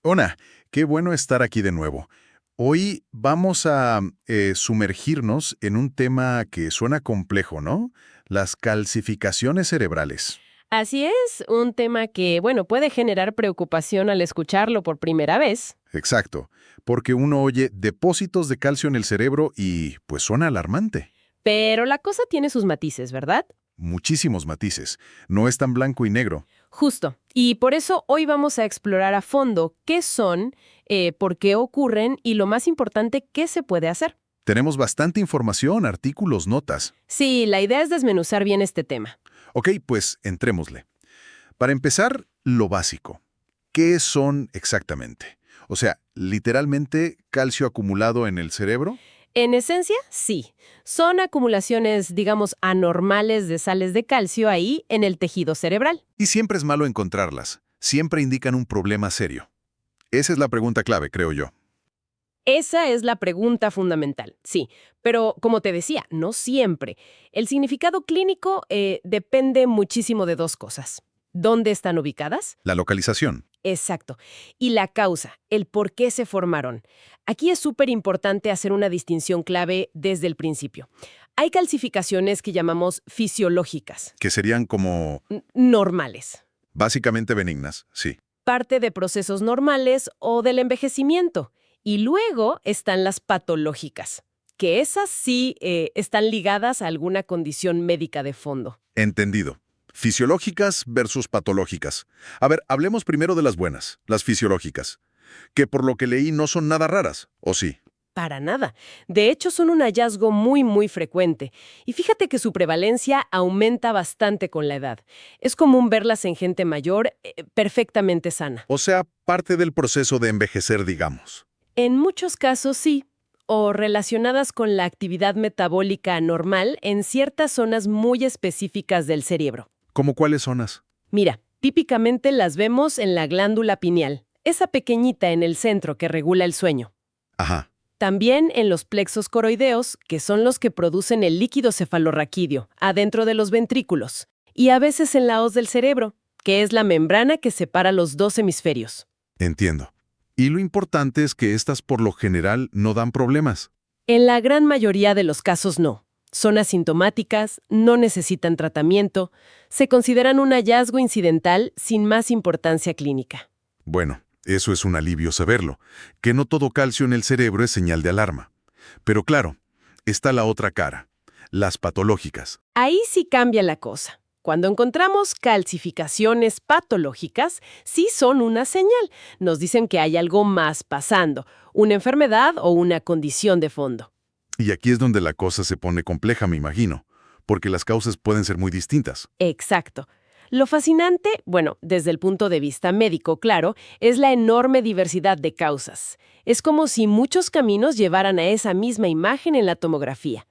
Hola, qué bueno estar aquí de nuevo. Hoy vamos a sumergirnos en un tema que suena complejo, ¿no? Las calcificaciones cerebrales. Así es, un tema que, bueno, puede generar preocupación al escucharlo por primera vez. Exacto, porque uno oye depósitos de calcio en el cerebro y pues suena alarmante. Pero la cosa tiene sus matices, ¿verdad? Muchísimos matices. No es tan blanco y negro. Justo. Y por eso hoy vamos a explorar a fondo qué son, por qué ocurren y lo más importante, qué se puede hacer. Tenemos bastante información, artículos, notas. Sí, la idea es desmenuzar bien este tema. Ok, pues entrémosle. Para empezar, lo básico. ¿Qué son exactamente? O sea, literalmente calcio acumulado en el cerebro. En esencia, sí. Son acumulaciones, digamos, anormales de sales de calcio ahí en el tejido cerebral. Y siempre es malo encontrarlas. Siempre indican un problema serio. Esa es la pregunta clave, creo yo. Esa es la pregunta fundamental, sí. Pero, como te decía, no siempre. El significado clínico depende muchísimo de dos cosas. ¿Dónde están ubicadas? La localización. Exacto. Y la causa, el por qué se formaron. Aquí es súper importante hacer una distinción clave desde el principio. Hay calcificaciones que llamamos fisiológicas, Que serían como normales, básicamente benignas, sí. parte de procesos normales o del envejecimiento. Y luego están las patológicas, que esas sí están ligadas a alguna condición médica de fondo. Entendido. Fisiológicas versus patológicas. A ver, hablemos primero de las buenas, las fisiológicas, que por lo que leí no son nada raras, ¿o sí? Para nada. De hecho, son un hallazgo muy frecuente. Y fíjate que su prevalencia aumenta bastante con la edad. Es común verlas en gente mayor perfectamente sana. O sea, parte del proceso de envejecer, digamos. En muchos casos sí, o relacionadas con la actividad metabólica normal en ciertas zonas muy específicas del cerebro. ¿Cómo cuáles zonas? Mira, típicamente las vemos en la glándula pineal, esa pequeñita en el centro que regula el sueño. Ajá. También en los plexos coroideos, que son los que producen el líquido cefalorraquídeo, adentro de los ventrículos. Y a veces en la hoz del cerebro, que es la membrana que separa los dos hemisferios. Entiendo. Y lo importante es que estas por lo general no dan problemas. En la gran mayoría de los casos no. Son asintomáticas, no necesitan tratamiento, se consideran un hallazgo incidental sin más importancia clínica. Bueno, eso es un alivio saberlo, que no todo calcio en el cerebro es señal de alarma. Pero claro, está la otra cara, las patológicas. Ahí sí cambia la cosa. Cuando encontramos calcificaciones patológicas, sí son una señal. Nos dicen que hay algo más pasando, una enfermedad o una condición de fondo. Y aquí es donde la cosa se pone compleja, me imagino, porque las causas pueden ser muy distintas. Exacto. Lo fascinante, bueno, desde el punto de vista médico, claro, es la enorme diversidad de causas. Es como si muchos caminos llevaran a esa misma imagen en la tomografía.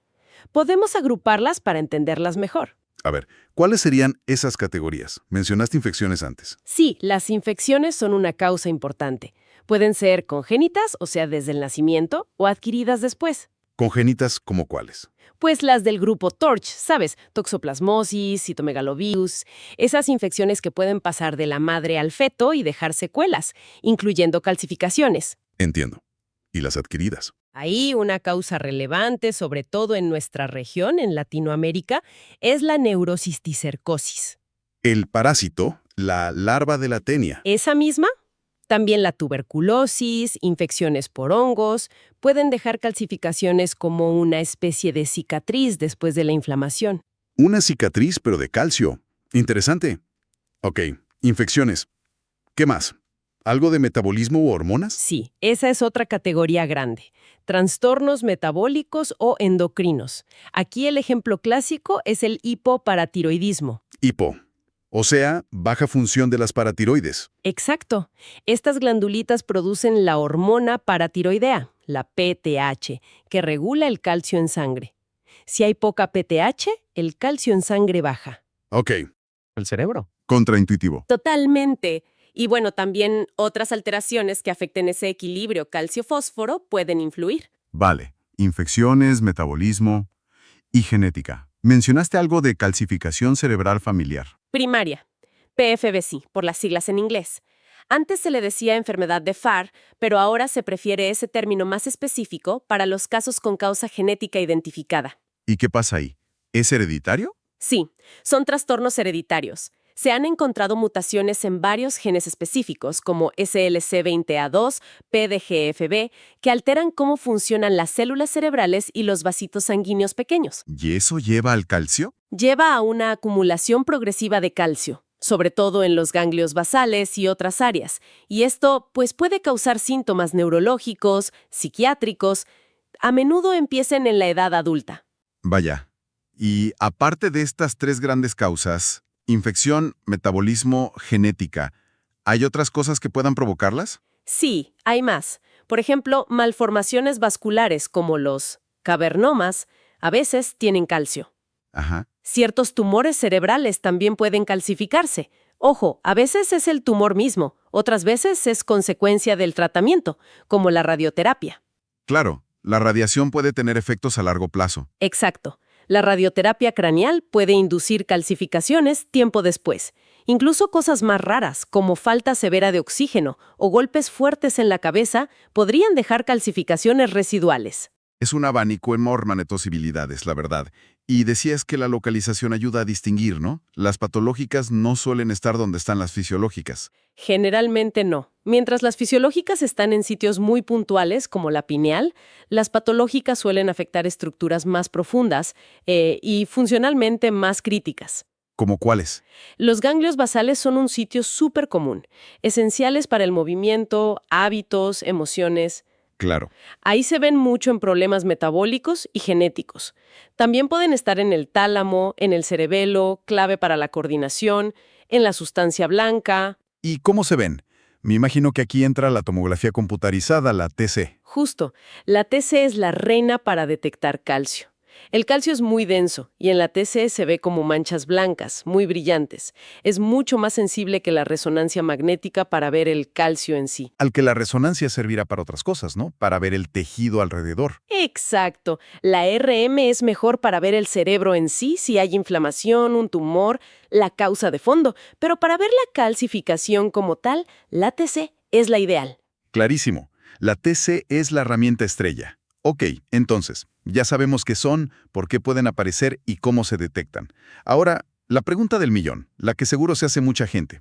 Podemos agruparlas para entenderlas mejor. A ver, ¿cuáles serían esas categorías? Mencionaste infecciones antes. Sí, las infecciones son una causa importante. Pueden ser congénitas, o sea, desde el nacimiento, o adquiridas después. ¿Congénitas como cuáles? Pues las del grupo TORCH, ¿sabes? Toxoplasmosis, citomegalovirus, esas infecciones que pueden pasar de la madre al feto y dejar secuelas, incluyendo calcificaciones. Entiendo. ¿Y las adquiridas? Ahí una causa relevante, sobre todo en nuestra región, en Latinoamérica, es la neurocisticercosis. El parásito, la larva de la tenia. Esa misma, también la tuberculosis, infecciones por hongos, pueden dejar calcificaciones como una especie de cicatriz después de la inflamación. Una cicatriz, pero de calcio. Interesante. Ok, infecciones. ¿Qué más? ¿Algo de metabolismo u hormonas? Sí, esa es otra categoría grande. Trastornos metabólicos o endocrinos. Aquí el ejemplo clásico es el hipoparatiroidismo. Hipo. O sea, baja función de las paratiroides. Exacto. Estas glandulitas producen la hormona paratiroidea, la PTH, que regula el calcio en sangre. Si hay poca PTH, el calcio en sangre baja. Ok, El cerebro. contraintuitivo. Totalmente. Y bueno, también otras alteraciones que afecten ese equilibrio calcio-fósforo pueden influir. Vale, infecciones, metabolismo y genética. Mencionaste algo de calcificación cerebral familiar. Primaria, PFBC, por las siglas en inglés. Antes se le decía enfermedad de Farr, pero ahora se prefiere ese término más específico para los casos con causa genética identificada. ¿Y qué pasa ahí? ¿Es hereditario? Sí, son trastornos hereditarios. Se han encontrado mutaciones en varios genes específicos, como SLC20A2, PDGFB, que alteran cómo funcionan las células cerebrales y los vasitos sanguíneos pequeños. ¿Y eso lleva al calcio? Lleva a una acumulación progresiva de calcio, sobre todo en los ganglios basales y otras áreas, y esto pues puede causar síntomas neurológicos, psiquiátricos, a menudo empiezan en la edad adulta. Vaya. Y aparte de estas tres grandes causas, infección, metabolismo, genética, ¿hay otras cosas que puedan provocarlas? Sí, hay más. Por ejemplo, malformaciones vasculares como los cavernomas a veces tienen calcio. Ajá. Ciertos tumores cerebrales también pueden calcificarse. Ojo, a veces es el tumor mismo, otras veces es consecuencia del tratamiento, como la radioterapia. Claro, la radiación puede tener efectos a largo plazo. Exacto. La radioterapia craneal puede inducir calcificaciones tiempo después. Incluso cosas más raras, como falta severa de oxígeno o golpes fuertes en la cabeza, podrían dejar calcificaciones residuales. Es un abanico enorme de posibilidades, la verdad. Y decías que la localización ayuda a distinguir, ¿no? Las patológicas no suelen estar donde están las fisiológicas. Generalmente no. Mientras las fisiológicas están en sitios muy puntuales, como la pineal, las patológicas suelen afectar estructuras más profundas y funcionalmente más críticas. ¿Cómo cuáles? Los ganglios basales son un sitio súper común, esenciales para el movimiento, hábitos, emociones. Claro. Ahí se ven mucho en problemas metabólicos y genéticos. También pueden estar en el tálamo, en el cerebelo, clave para la coordinación, en la sustancia blanca. ¿Y cómo se ven? Me imagino que aquí entra la tomografía computarizada, la TC. Justo, la TC es la reina para detectar calcio. El calcio es muy denso y en la TC se ve como manchas blancas, muy brillantes. Es mucho más sensible que la resonancia magnética para ver el calcio en sí. Al que la resonancia servirá para otras cosas, ¿no? Para ver el tejido alrededor. Exacto. La RM es mejor para ver el cerebro en sí, si hay inflamación, un tumor, la causa de fondo. Pero para ver la calcificación como tal, la TC es la ideal. Clarísimo. La TC es la herramienta estrella. Ok, entonces, ya sabemos qué son, por qué pueden aparecer y cómo se detectan. Ahora, la pregunta del millón, la que seguro se hace mucha gente.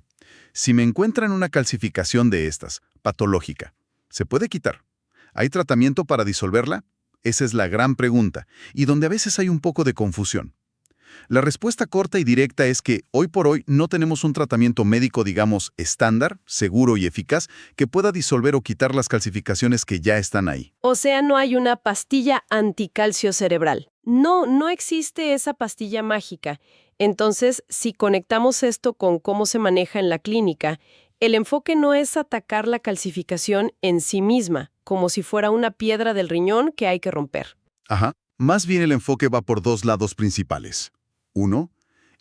Si me encuentran una calcificación de estas, patológica, ¿se puede quitar? ¿Hay tratamiento para disolverla? Esa es la gran pregunta, y donde a veces hay un poco de confusión. La respuesta corta y directa es que hoy por hoy no tenemos un tratamiento médico, digamos, estándar, seguro y eficaz que pueda disolver o quitar las calcificaciones que ya están ahí. O sea, no hay una pastilla anticalcio cerebral. No existe esa pastilla mágica. Entonces, si conectamos esto con cómo se maneja en la clínica, el enfoque no es atacar la calcificación en sí misma, como si fuera una piedra del riñón que hay que romper. Ajá. Más bien el enfoque va por dos lados principales. Uno,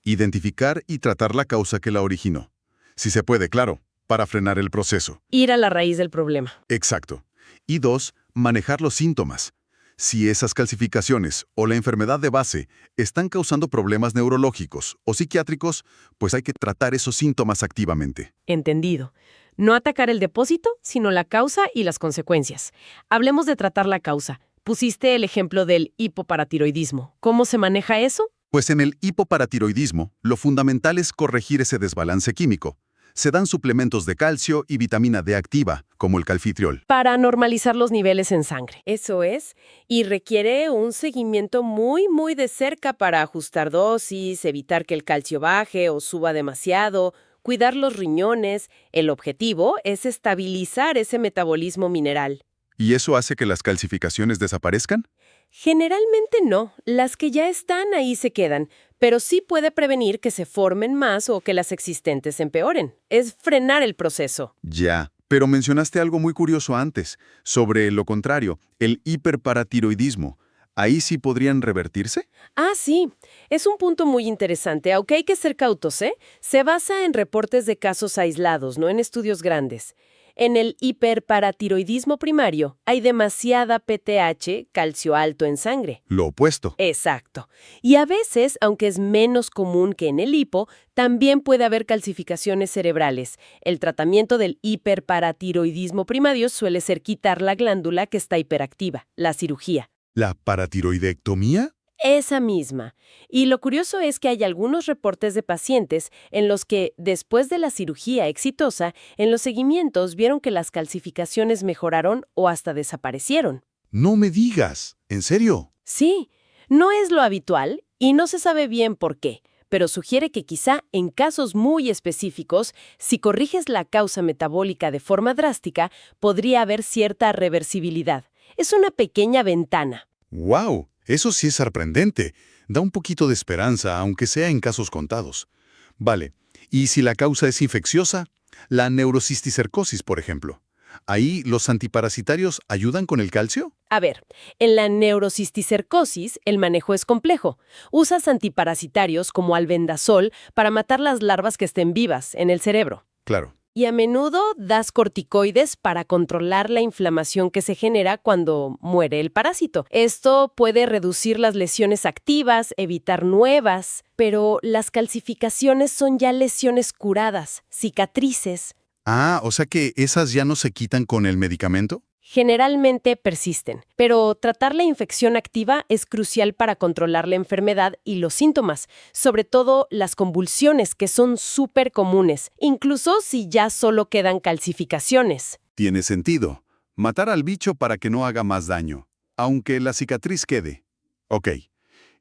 identificar y tratar la causa que la originó. Si se puede, claro, para frenar el proceso. Ir a la raíz del problema. Exacto. Y dos, manejar los síntomas. Si esas calcificaciones o la enfermedad de base están causando problemas neurológicos o psiquiátricos, pues hay que tratar esos síntomas activamente. Entendido. No atacar el depósito, sino la causa y las consecuencias. Hablemos de tratar la causa. Pusiste el ejemplo del hipoparatiroidismo. ¿Cómo se maneja eso? Pues en el hipoparatiroidismo, lo fundamental es corregir ese desbalance químico. Se dan suplementos de calcio y vitamina D activa, como el calcitriol. Para normalizar los niveles en sangre. Eso es, y requiere un seguimiento muy de cerca para ajustar dosis, evitar que el calcio baje o suba demasiado, cuidar los riñones. El objetivo es estabilizar ese metabolismo mineral. ¿Y eso hace que las calcificaciones desaparezcan? Generalmente no, las que ya están ahí se quedan, pero sí puede prevenir que se formen más o que las existentes empeoren. Es frenar el proceso. Ya, pero mencionaste algo muy curioso antes, sobre lo contrario, el hiperparatiroidismo. ¿Ahí sí podrían revertirse? Ah, sí, es un punto muy interesante, aunque hay que ser cautos, ¿eh? Se basa en reportes de casos aislados, no en estudios grandes. En el hiperparatiroidismo primario hay demasiada PTH, calcio alto en sangre. Lo opuesto. Exacto. Y a veces, aunque es menos común que en el hipo, también puede haber calcificaciones cerebrales. El tratamiento del hiperparatiroidismo primario suele ser quitar la glándula que está hiperactiva, la cirugía. ¿La paratiroidectomía? Esa misma. Y lo curioso es que hay algunos reportes de pacientes en los que, después de la cirugía exitosa, en los seguimientos vieron que las calcificaciones mejoraron o hasta desaparecieron. No me digas. ¿En serio? Sí, no es lo habitual y no se sabe bien por qué, pero sugiere que quizá en casos muy específicos, si corriges la causa metabólica de forma drástica, podría haber cierta reversibilidad. Es una pequeña ventana. ¡Wow! Eso sí es sorprendente. Da un poquito de esperanza, aunque sea en casos contados. Vale. ¿Y si la causa es infecciosa? La neurocisticercosis, por ejemplo. ¿Ahí los antiparasitarios ayudan con el calcio? A ver, en la neurocisticercosis el manejo es complejo. Usas antiparasitarios como albendazol para matar las larvas que estén vivas en el cerebro. Claro. Y a menudo das corticoides para controlar la inflamación que se genera cuando muere el parásito. Esto puede reducir las lesiones activas, evitar nuevas, pero las calcificaciones son ya lesiones curadas, cicatrices. Ah, o sea que esas ya no se quitan con el medicamento. Generalmente persisten, pero tratar la infección activa es crucial para controlar la enfermedad y los síntomas, sobre todo las convulsiones, que son súper comunes, incluso si ya solo quedan calcificaciones. Tiene sentido. Matar al bicho para que no haga más daño, aunque la cicatriz quede. Ok.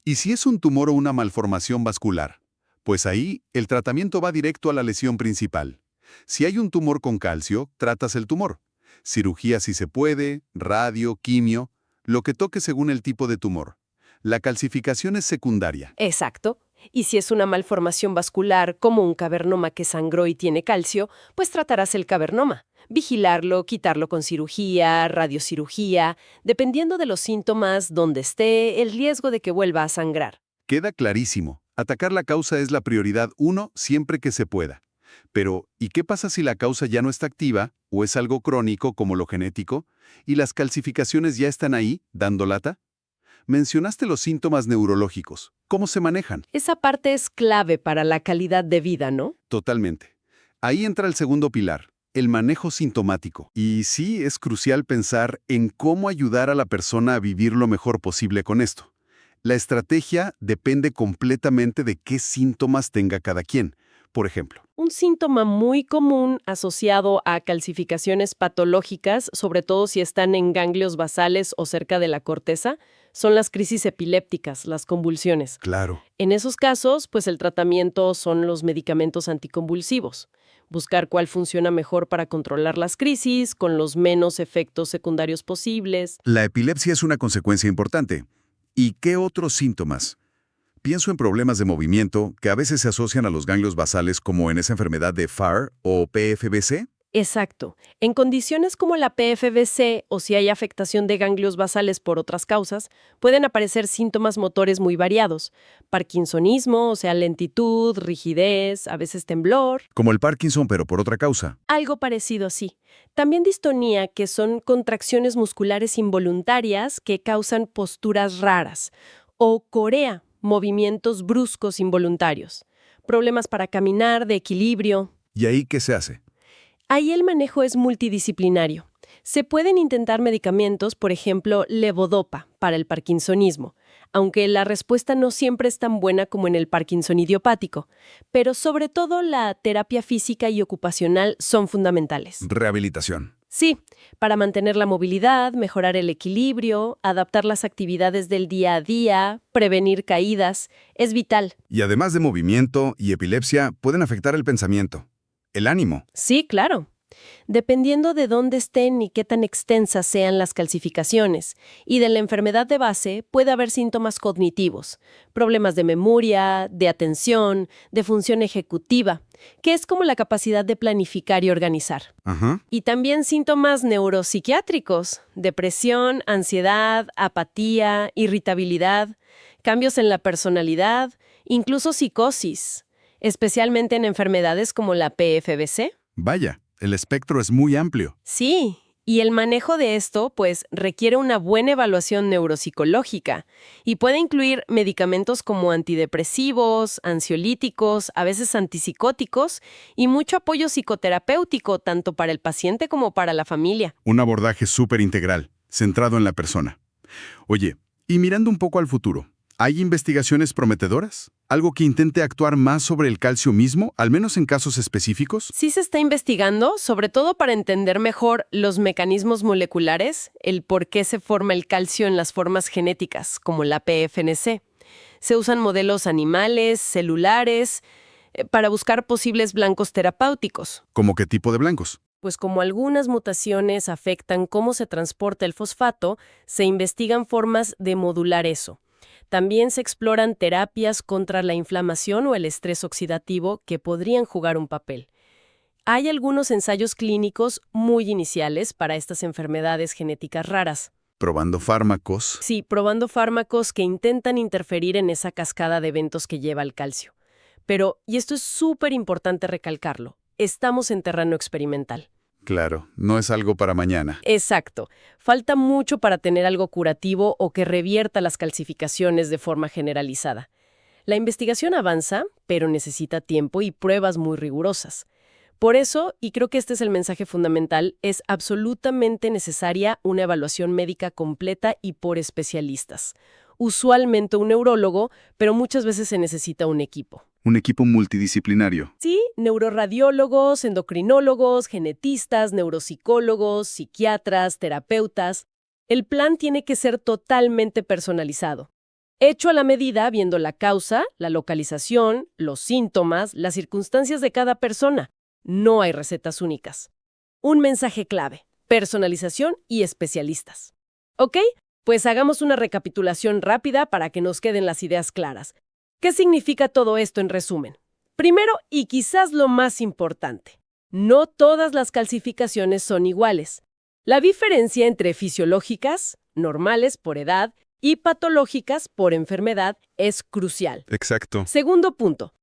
¿Y si es un tumor o una malformación vascular? Pues ahí el tratamiento va directo a la lesión principal. Si hay un tumor con calcio, tratas el tumor. Cirugía si se puede, radio, quimio, lo que toque según el tipo de tumor. La calcificación es secundaria. Exacto. Y si es una malformación vascular, como un cavernoma que sangró y tiene calcio, pues tratarás el cavernoma. Vigilarlo, quitarlo con cirugía, radiocirugía, dependiendo de los síntomas, donde esté, el riesgo de que vuelva a sangrar. Queda clarísimo. Atacar la causa es la prioridad 1 siempre que se pueda. Pero, ¿y qué pasa si la causa ya no está activa o es algo crónico como lo genético y las calcificaciones ya están ahí, dando lata? Mencionaste los síntomas neurológicos. ¿Cómo se manejan? Esa parte es clave para la calidad de vida, ¿no? Totalmente. Ahí entra el segundo pilar, el manejo sintomático. Y sí, es crucial pensar en cómo ayudar a la persona a vivir lo mejor posible con esto. La estrategia depende completamente de qué síntomas tenga cada quien. Por ejemplo, Un síntoma muy común asociado a calcificaciones patológicas, sobre todo si están en ganglios basales o cerca de la corteza, son las crisis epilépticas, las convulsiones. claro. En esos casos, pues el tratamiento son los medicamentos anticonvulsivos. Buscar cuál funciona mejor para controlar las crisis, con los menos efectos secundarios posibles. La epilepsia es una consecuencia importante. ¿Y qué otros síntomas? Pienso en problemas de movimiento que a veces se asocian a los ganglios basales como en esa enfermedad de FAR o PFBC. Exacto. En condiciones como la PFBC o si hay afectación de ganglios basales por otras causas, pueden aparecer síntomas motores muy variados. Parkinsonismo, o sea, lentitud, rigidez, a veces temblor, Como el Parkinson, pero por otra causa. algo parecido así. También distonía, que son contracciones musculares involuntarias que causan posturas raras. O corea, movimientos bruscos involuntarios. Problemas para caminar, de equilibrio. ¿Y ahí qué se hace? Ahí el manejo es multidisciplinario. Se pueden intentar medicamentos, por ejemplo, levodopa, para el parkinsonismo, aunque la respuesta no siempre es tan buena como en el Parkinson idiopático, pero sobre todo la terapia física y ocupacional son fundamentales. Rehabilitación. Sí, para mantener la movilidad, mejorar el equilibrio, adaptar las actividades del día a día, prevenir caídas, es vital. Y además de movimiento y epilepsia, pueden afectar el pensamiento, el ánimo. Sí, claro. Dependiendo de dónde estén y qué tan extensas sean las calcificaciones, y de la enfermedad de base, puede haber síntomas cognitivos, problemas de memoria, de atención, de función ejecutiva, que es como la capacidad de planificar y organizar. Ajá. Y también síntomas neuropsiquiátricos, depresión, ansiedad, apatía, irritabilidad, cambios en la personalidad, incluso psicosis, especialmente en enfermedades como la PFBC. Vaya, el espectro es muy amplio. Sí, y el manejo de esto, pues, requiere una buena evaluación neuropsicológica y puede incluir medicamentos como antidepresivos, ansiolíticos, a veces antipsicóticos y mucho apoyo psicoterapéutico tanto para el paciente como para la familia. Un abordaje súper integral, centrado en la persona. Oye, y mirando un poco al futuro, ¿hay investigaciones prometedoras? ¿Algo que intente actuar más sobre el calcio mismo, al menos en casos específicos? Sí se está investigando, sobre todo para entender mejor los mecanismos moleculares, el por qué se forma el calcio en las formas genéticas, como la PFNC. Se usan modelos animales, celulares, para buscar posibles blancos terapéuticos. ¿Cómo qué tipo de blancos? Pues como algunas mutaciones afectan cómo se transporta el fosfato, se investigan formas de modular eso. También se exploran terapias contra la inflamación o el estrés oxidativo que podrían jugar un papel. Hay algunos ensayos clínicos muy iniciales para estas enfermedades genéticas raras. Probando fármacos. Sí, probando fármacos que intentan interferir en esa cascada de eventos que lleva al calcio. Pero, y esto es súper importante recalcarlo, estamos en terreno experimental. Claro, no es algo para mañana. Exacto. Falta mucho para tener algo curativo o que revierta las calcificaciones de forma generalizada. La investigación avanza, pero necesita tiempo y pruebas muy rigurosas. Por eso, y creo que este es el mensaje fundamental, es absolutamente necesaria una evaluación médica completa y por especialistas. Usualmente un neurólogo, pero muchas veces se necesita un equipo. Un equipo multidisciplinario. Sí, neuroradiólogos, endocrinólogos, genetistas, neuropsicólogos, psiquiatras, terapeutas. El plan tiene que ser totalmente personalizado. Hecho a la medida, viendo la causa, la localización, los síntomas, las circunstancias de cada persona. No hay recetas únicas. Un mensaje clave: personalización y especialistas. ¿Ok? Pues hagamos una recapitulación rápida para que nos queden las ideas claras. ¿Qué significa todo esto en resumen? Primero, y quizás lo más importante, no todas las calcificaciones son iguales. La diferencia entre fisiológicas, normales por edad, y patológicas por enfermedad es crucial. Exacto. Segundo punto.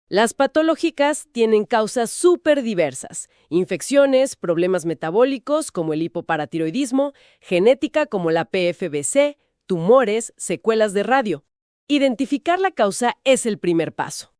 Las patológicas tienen causas súper diversas: infecciones, problemas metabólicos como el hipoparatiroidismo, genética como la PFBC, tumores, secuelas de radio. Identificar la causa es el primer paso.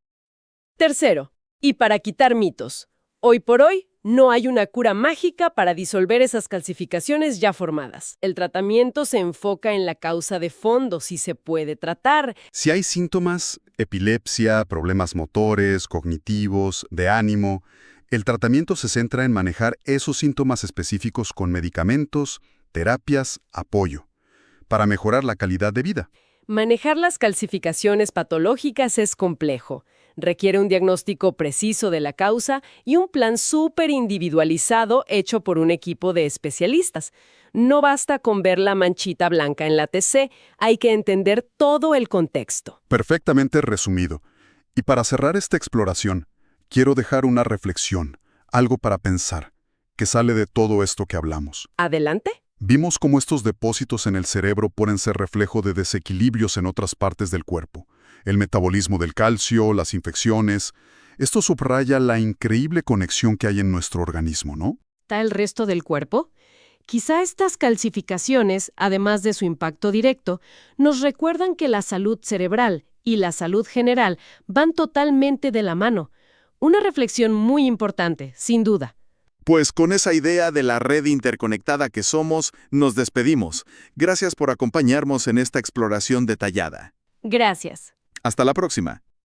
Tercero, y para quitar mitos, hoy por hoy no hay una cura mágica para disolver esas calcificaciones ya formadas. El tratamiento se enfoca en la causa de fondo, si se puede tratar. Si hay síntomas, epilepsia, problemas motores, cognitivos, de ánimo, el tratamiento se centra en manejar esos síntomas específicos con medicamentos, terapias, apoyo, para mejorar la calidad de vida. Manejar las calcificaciones patológicas es complejo. Requiere un diagnóstico preciso de la causa y un plan súper individualizado hecho por un equipo de especialistas. No basta con ver la manchita blanca en la TC, hay que entender todo el contexto. Perfectamente resumido. Y para cerrar esta exploración, quiero dejar una reflexión, algo para pensar, que sale de todo esto que hablamos. ¿Adelante? Vimos cómo estos depósitos en el cerebro pueden ser reflejo de desequilibrios en otras partes del cuerpo. El metabolismo del calcio, las infecciones. Esto subraya la increíble conexión que hay en nuestro organismo, ¿no? ¿Está el resto del cuerpo? Quizá estas calcificaciones, además de su impacto directo, nos recuerdan que la salud cerebral y la salud general van totalmente de la mano. Una reflexión muy importante, sin duda. Pues con esa idea de la red interconectada que somos, nos despedimos. Gracias por acompañarnos en esta exploración detallada. Gracias. Hasta la próxima.